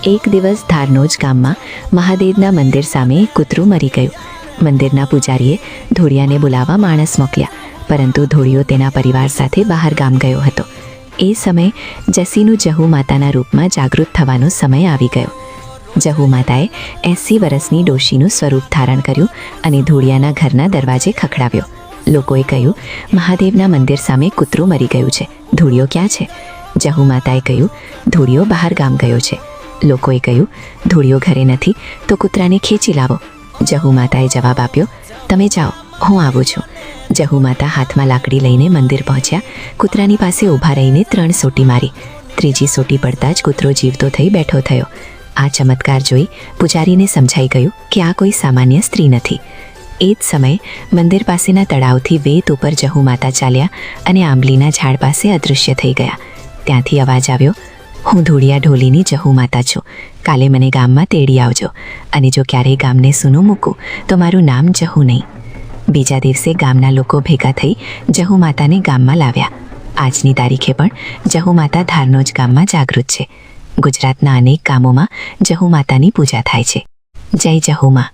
એક દિવસ ધારનોજ ગામમાં મહાદેવના મંદિર સામે એક કૂતરું મરી ગયું. મંદિરના પૂજારીએ ધોળિયાને બોલાવવા માણસ મોકલ્યા, પરંતુ ધોળિયો તેના પરિવાર સાથે બહાર ગામ ગયો હતો. એ સમયે જસીનું જહુ માતાના રૂપમાં જાગૃત થવાનો સમય આવી ગયો. જહુ માતાએ 80 વર્ષની ડોશીનું સ્વરૂપ ધારણ કર્યું અને ધોળિયાના ઘરના દરવાજે ખખડાવ્યો. લોકોએ કહ્યું, મહાદેવના મંદિર સામે કૂતરું મરી ગયું છે, ધોળિયો ક્યાં છે? જહુ માતાએ કહ્યું, ધોળિયો બહાર ગામ ગયો છે. લોકોએ કહ્યું, ધોળિયો ઘરે નથી તો કૂતરાને ખેંચી લાવો. જહુ માતાએ જવાબ આપ્યો, તમે જાઓ, હું આવું છું. જહુ માતા હાથમાં લાકડી લઈને મંદિર પહોંચ્યા. કૂતરાની પાસે ઊભા રહીને 3 સોટી મારી. ત્રીજી સોટી પડતા જ કૂતરો જીવતો થઈ બેઠો થયો. આ ચમત્કાર જોઈ પૂજારીને સમજાઈ ગયું કે આ કોઈ સામાન્ય સ્ત્રી નથી. એ જ સમયે મંદિર પાસેના તળાવથી વેત ઉપર જહુ માતા ચાલ્યા અને આંબલીના ઝાડ પાસે અદૃશ્ય થઈ ગયા. ત્યાંથી અવાજ આવ્યો, હું ધોળિયા ઢોલીની જહુ માતા છું. કાલે મને ગામમાં તેડી આવજો, અને જો ક્યારેય ગામને સૂનું મૂકું તો મારું નામ જહુ નહીં. બીજા દિવસે ગામના લોકો ભેગા થઈ જહુ માતાને ગામમાં લાવ્યા. આજની તારીખે પણ જહુ માતા ધારનોજ ગામમાં જાગૃત છે. ગુજરાતના અનેક ગામોમાં જહુ માતાની પૂજા થાય છે. જય જહુ મા.